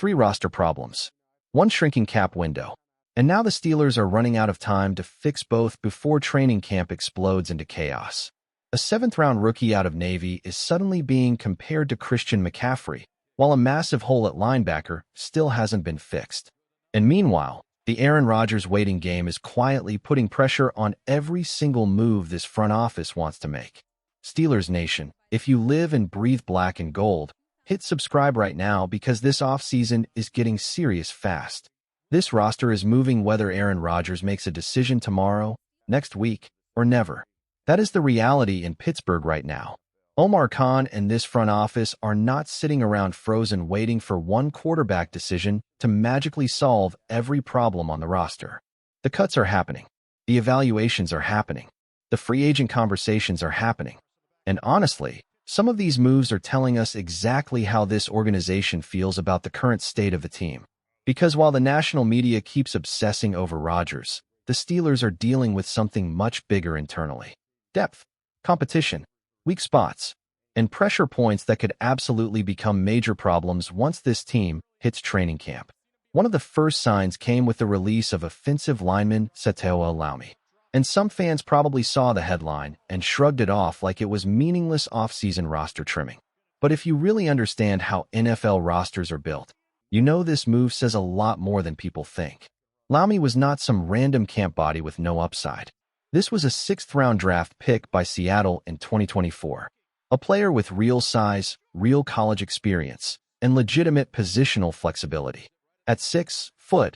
3 roster problems, 1 shrinking cap window. And now the Steelers are running out of time to fix both before training camp explodes into chaos. A 7th-round rookie out of Navy is suddenly being compared to Christian McCaffrey, while a massive hole at linebacker still hasn't been fixed. And meanwhile, the Aaron Rodgers waiting game is quietly putting pressure on every single move this front office wants to make. Steelers Nation, if you live and breathe black and gold, hit subscribe right now because this offseason is getting serious fast. This roster is moving whether Aaron Rodgers makes a decision tomorrow, next week, or never. That is the reality in Pittsburgh right now. Omar Khan and this front office are not sitting around frozen waiting for one quarterback decision to magically solve every problem on the roster. The cuts are happening. The evaluations are happening. The free agent conversations are happening. And honestly, some of these moves are telling us exactly how this organization feels about the current state of the team. Because while the national media keeps obsessing over Rodgers, the Steelers are dealing with something much bigger internally. Depth, competition, weak spots, and pressure points that could absolutely become major problems once this team hits training camp. One of the first signs came with the release of offensive lineman Sataoa Laumea. And some fans probably saw the headline and shrugged it off like it was meaningless offseason roster trimming. But if you really understand how NFL rosters are built, you know this move says a lot more than people think. Laumea was not some random camp body with no upside. This was a 6th-round draft pick by Seattle in 2024. A player with real size, real college experience, and legitimate positional flexibility. At 6'4"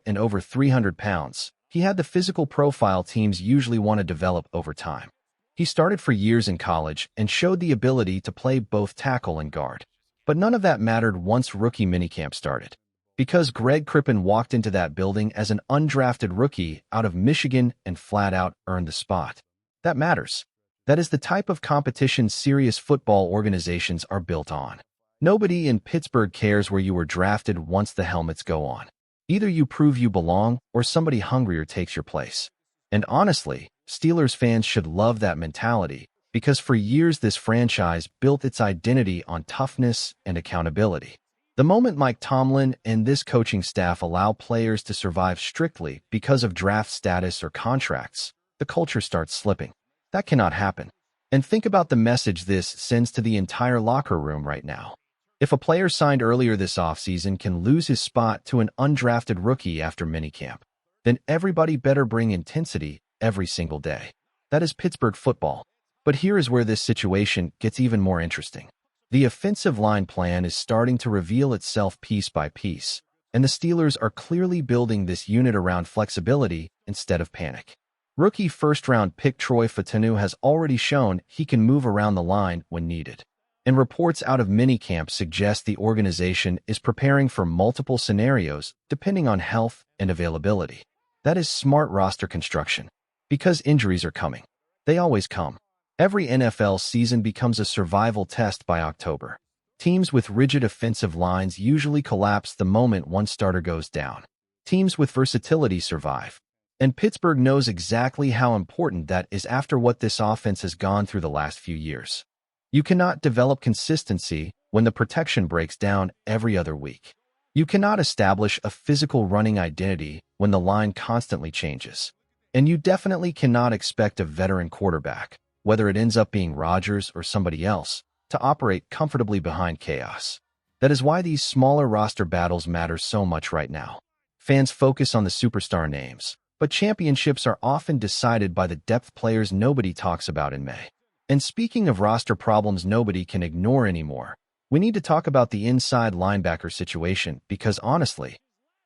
and over 300 pounds, he had the physical profile teams usually want to develop over time. He started for years in college and showed the ability to play both tackle and guard. But none of that mattered once rookie minicamp started. Because Greg Krippen walked into that building as an undrafted rookie out of Michigan and flat out earned the spot. That matters. That is the type of competition serious football organizations are built on. Nobody in Pittsburgh cares where you were drafted once the helmets go on. Either you prove you belong or somebody hungrier takes your place. And honestly, Steelers fans should love that mentality, because for years this franchise built its identity on toughness and accountability. The moment Mike Tomlin and this coaching staff allow players to survive strictly because of draft status or contracts, the culture starts slipping. That cannot happen. And think about the message this sends to the entire locker room right now. If a player signed earlier this offseason can lose his spot to an undrafted rookie after minicamp, then everybody better bring intensity every single day. That is Pittsburgh football. But here is where this situation gets even more interesting. The offensive line plan is starting to reveal itself piece by piece, and the Steelers are clearly building this unit around flexibility instead of panic. Rookie first-round pick Troy Fautanu has already shown he can move around the line when needed. And reports out of minicamp suggest the organization is preparing for multiple scenarios depending on health and availability. That is smart roster construction. Because injuries are coming. They always come. Every NFL season becomes a survival test by October. Teams with rigid offensive lines usually collapse the moment one starter goes down. Teams with versatility survive. And Pittsburgh knows exactly how important that is after what this offense has gone through the last few years. You cannot develop consistency when the protection breaks down every other week. You cannot establish a physical running identity when the line constantly changes. And you definitely cannot expect a veteran quarterback, whether it ends up being Rodgers or somebody else, to operate comfortably behind chaos. That is why these smaller roster battles matter so much right now. Fans focus on the superstar names, but championships are often decided by the depth players nobody talks about in May. And speaking of roster problems nobody can ignore anymore, we need to talk about the inside linebacker situation because honestly,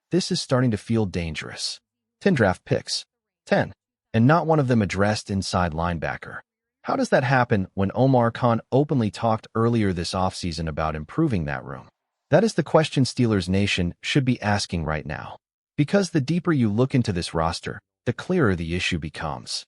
this is starting to feel dangerous. 10 draft picks. 10. And not one of them addressed inside linebacker. How does that happen when Omar Khan openly talked earlier this offseason about improving that room? That is the question Steelers Nation should be asking right now. Because the deeper you look into this roster, the clearer the issue becomes.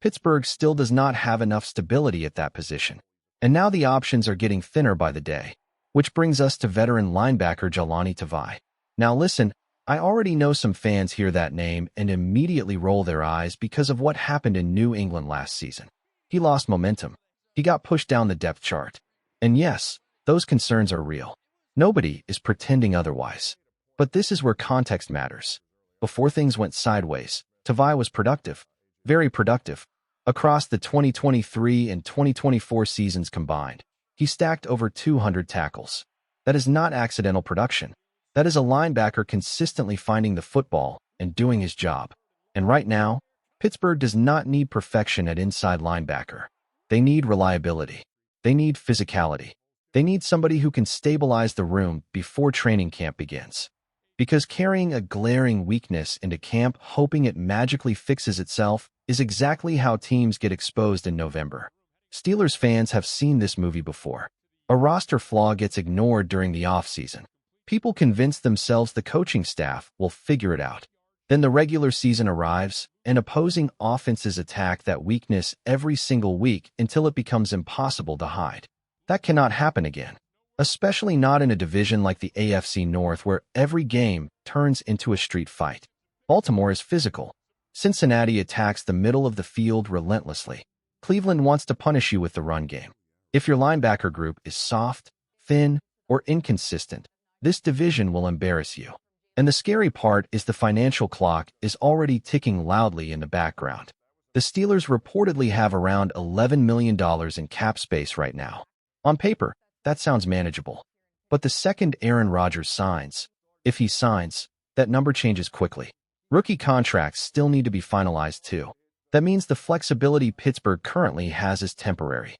Pittsburgh still does not have enough stability at that position. And now the options are getting thinner by the day. Which brings us to veteran linebacker Jahlani Tavai. Now listen, I already know some fans hear that name and immediately roll their eyes because of what happened in New England last season. He lost momentum. He got pushed down the depth chart. And yes, those concerns are real. Nobody is pretending otherwise. But this is where context matters. Before things went sideways, Tavai was productive, very productive. Across the 2023 and 2024 seasons combined, he stacked over 200 tackles. That is not accidental production. That is a linebacker consistently finding the football and doing his job. And right now, Pittsburgh does not need perfection at inside linebacker. They need reliability. They need physicality. They need somebody who can stabilize the room before training camp begins. Because carrying a glaring weakness into camp hoping it magically fixes itself is exactly how teams get exposed in November. Steelers fans have seen this movie before. A roster flaw gets ignored during the offseason. People convince themselves the coaching staff will figure it out. Then the regular season arrives, and opposing offenses attack that weakness every single week until it becomes impossible to hide. That cannot happen again. Especially not in a division like the AFC North where every game turns into a street fight. Baltimore is physical. Cincinnati attacks the middle of the field relentlessly. Cleveland wants to punish you with the run game. If your linebacker group is soft, thin, or inconsistent, this division will embarrass you. And the scary part is the financial clock is already ticking loudly in the background. The Steelers reportedly have around $11 million in cap space right now. On paper, that sounds manageable. But the second Aaron Rodgers signs, if he signs, that number changes quickly. Rookie contracts still need to be finalized too. That means the flexibility Pittsburgh currently has is temporary.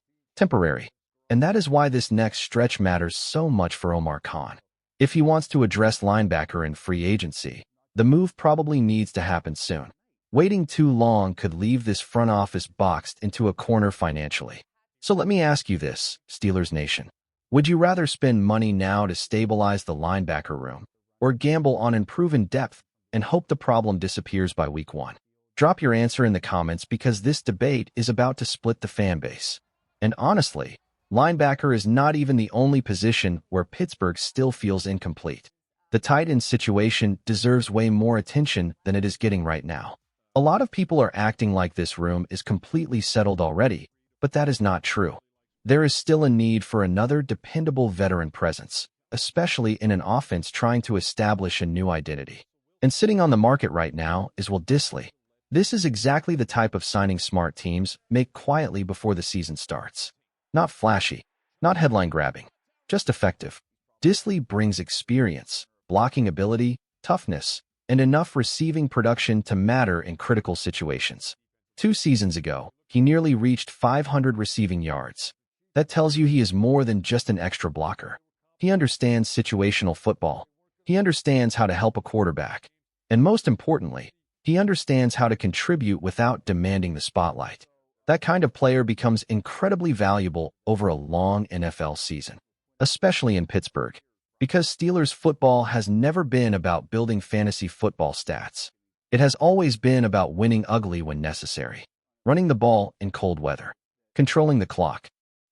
And that is why this next stretch matters so much for Omar Khan. If he wants to address linebacker in free agency, the move probably needs to happen soon. Waiting too long could leave this front office boxed into a corner financially. So let me ask you this, Steelers Nation. Would you rather spend money now to stabilize the linebacker room, or gamble on unproven depth and hope the problem disappears by week 1? Drop your answer in the comments because this debate is about to split the fan base. And honestly, linebacker is not even the only position where Pittsburgh still feels incomplete. The tight end situation deserves way more attention than it is getting right now. A lot of people are acting like this room is completely settled already, but that is not true. There is still a need for another dependable veteran presence, especially in an offense trying to establish a new identity. And sitting on the market right now is Will Dissly. This is exactly the type of signing smart teams make quietly before the season starts. Not flashy, not headline-grabbing, just effective. Dissly brings experience, blocking ability, toughness, and enough receiving production to matter in critical situations. 2 seasons ago, he nearly reached 500 receiving yards. That tells you he is more than just an extra blocker. He understands situational football. He understands how to help a quarterback. And most importantly, he understands how to contribute without demanding the spotlight. That kind of player becomes incredibly valuable over a long NFL season, especially in Pittsburgh, because Steelers football has never been about building fantasy football stats. It has always been about winning ugly when necessary, running the ball in cold weather, controlling the clock,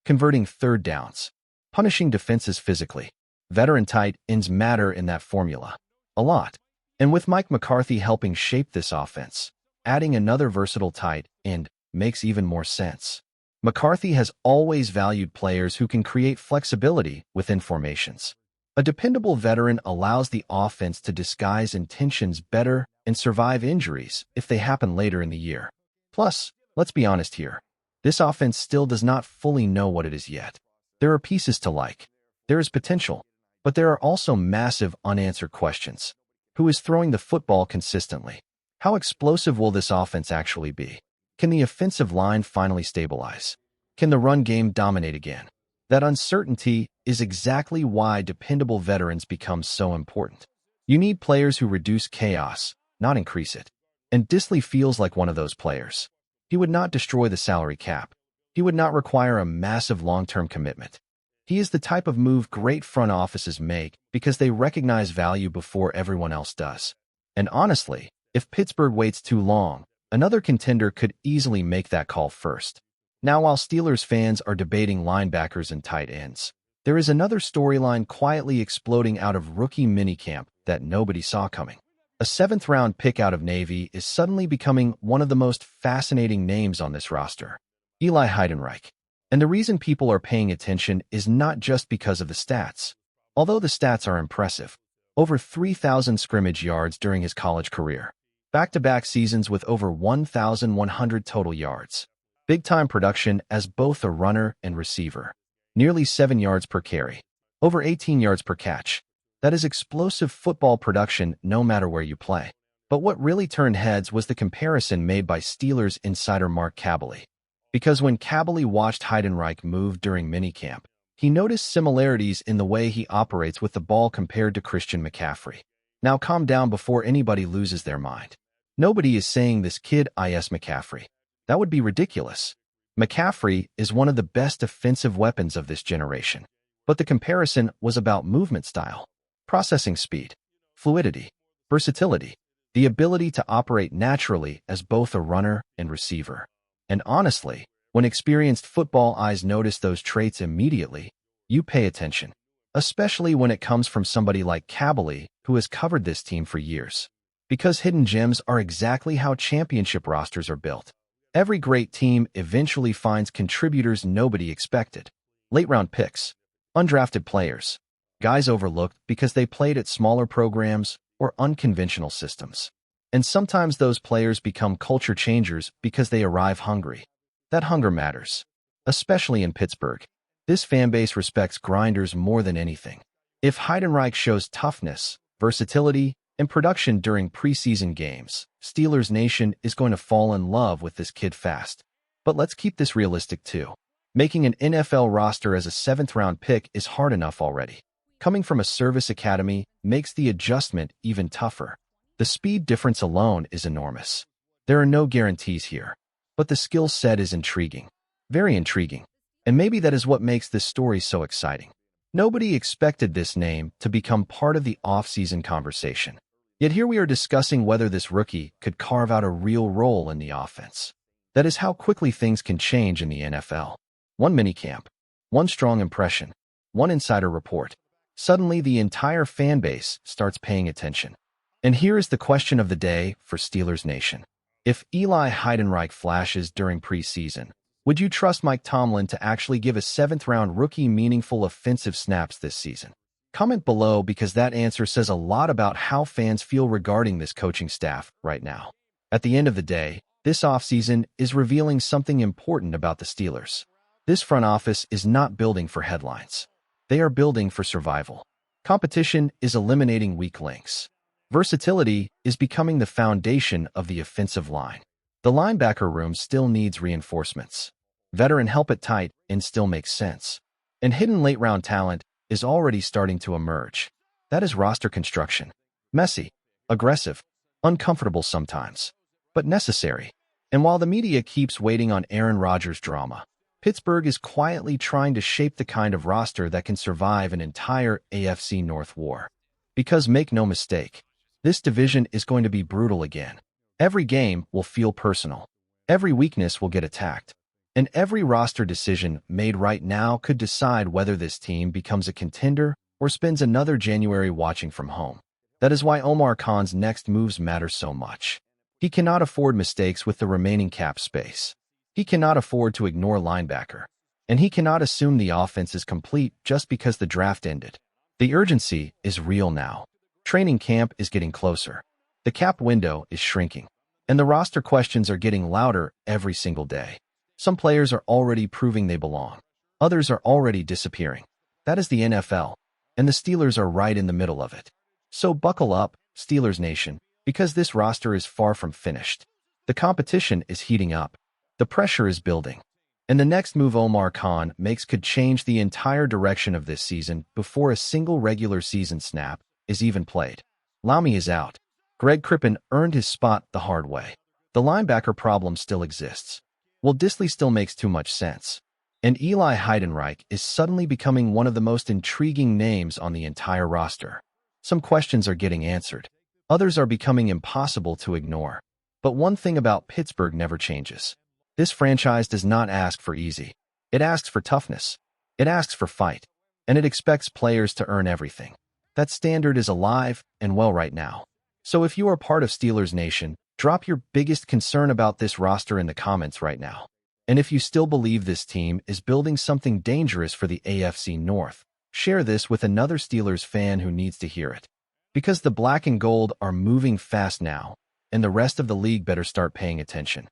converting third downs, punishing defenses physically. Veteran tight ends matter in that formula. A lot. And with Mike McCarthy helping shape this offense, adding another versatile tight end makes even more sense. McCarthy has always valued players who can create flexibility within formations. A dependable veteran allows the offense to disguise intentions better and survive injuries if they happen later in the year. Plus, let's be honest here. This offense still does not fully know what it is yet. There are pieces to like. There is potential. But there are also massive unanswered questions. Who is throwing the football consistently? How explosive will this offense actually be? Can the offensive line finally stabilize? Can the run game dominate again? That uncertainty is exactly why dependable veterans become so important. You need players who reduce chaos, not increase it. And Dissly feels like one of those players. He would not destroy the salary cap. He would not require a massive long-term commitment. He is the type of move great front offices make because they recognize value before everyone else does. And honestly, if Pittsburgh waits too long, another contender could easily make that call first. Now, while Steelers fans are debating linebackers and tight ends, there is another storyline quietly exploding out of rookie minicamp that nobody saw coming. A 7th-round pick out of Navy is suddenly becoming one of the most fascinating names on this roster, Eli Heidenreich. And the reason people are paying attention is not just because of the stats. Although the stats are impressive, over 3,000 scrimmage yards during his college career, back-to-back seasons with over 1,100 total yards, big-time production as both a runner and receiver, nearly 7 yards per carry, over 18 yards per catch. That is explosive football production no matter where you play. But what really turned heads was the comparison made by Steelers insider Mark Kaboly. Because when Kaboly watched Heidenreich move during minicamp, he noticed similarities in the way he operates with the ball compared to Christian McCaffrey. Now calm down before anybody loses their mind. Nobody is saying this kid is McCaffrey. That would be ridiculous. McCaffrey is one of the best offensive weapons of this generation. But the comparison was about movement style, processing speed, fluidity, versatility, the ability to operate naturally as both a runner and receiver. And honestly, when experienced football eyes notice those traits immediately, you pay attention, especially when it comes from somebody like Kaboly, who has covered this team for years. Because hidden gems are exactly how championship rosters are built. Every great team eventually finds contributors nobody expected. Late-round picks, undrafted players, guys overlooked because they played at smaller programs or unconventional systems. And sometimes those players become culture changers because they arrive hungry. That hunger matters, especially in Pittsburgh. This fanbase respects grinders more than anything. If Heidenreich shows toughness, versatility, and production during preseason games, Steelers Nation is going to fall in love with this kid fast. But let's keep this realistic too. Making an NFL roster as a 7th-round pick is hard enough already. Coming from a service academy makes the adjustment even tougher. The speed difference alone is enormous. There are no guarantees here, but the skill set is intriguing. Very intriguing. And maybe that is what makes this story so exciting. Nobody expected this name to become part of the offseason conversation. Yet here we are discussing whether this rookie could carve out a real role in the offense. That is how quickly things can change in the NFL. One minicamp, one strong impression, one insider report. Suddenly the entire fan base starts paying attention. And here is the question of the day for Steelers Nation. If Eli Heidenreich flashes during preseason, would you trust Mike Tomlin to actually give a 7th-round rookie meaningful offensive snaps this season? Comment below because that answer says a lot about how fans feel regarding this coaching staff right now. At the end of the day, this offseason is revealing something important about the Steelers. This front office is not building for headlines. They are building for survival. Competition is eliminating weak links. Versatility is becoming the foundation of the offensive line. The linebacker room still needs reinforcements. Veteran help at tight end still makes sense. And hidden late-round talent is already starting to emerge. That is roster construction. Messy, aggressive, uncomfortable sometimes, but necessary. And while the media keeps waiting on Aaron Rodgers drama, Pittsburgh is quietly trying to shape the kind of roster that can survive an entire AFC North war. Because make no mistake, this division is going to be brutal again. Every game will feel personal. Every weakness will get attacked. And every roster decision made right now could decide whether this team becomes a contender or spends another January watching from home. That is why Omar Khan's next moves matter so much. He cannot afford mistakes with the remaining cap space. He cannot afford to ignore linebacker. And he cannot assume the offense is complete just because the draft ended. The urgency is real now. Training camp is getting closer. The cap window is shrinking. And the roster questions are getting louder every single day. Some players are already proving they belong. Others are already disappearing. That is the NFL, and the Steelers are right in the middle of it. So buckle up, Steelers Nation, because this roster is far from finished. The competition is heating up. The pressure is building. And the next move Omar Khan makes could change the entire direction of this season before a single regular season snap is even played. Laumea is out. Greg Krippen earned his spot the hard way. The linebacker problem still exists. Will Disley still makes too much sense. And Eli Heidenreich is suddenly becoming one of the most intriguing names on the entire roster. Some questions are getting answered. Others are becoming impossible to ignore. But one thing about Pittsburgh never changes. This franchise does not ask for easy. It asks for toughness. It asks for fight. And it expects players to earn everything. That standard is alive and well right now. So if you are part of Steelers Nation, drop your biggest concern about this roster in the comments right now. And if you still believe this team is building something dangerous for the AFC North, Share this with another Steelers fan who needs to hear it. Because the black and gold are moving fast now, and the rest of the league better start paying attention.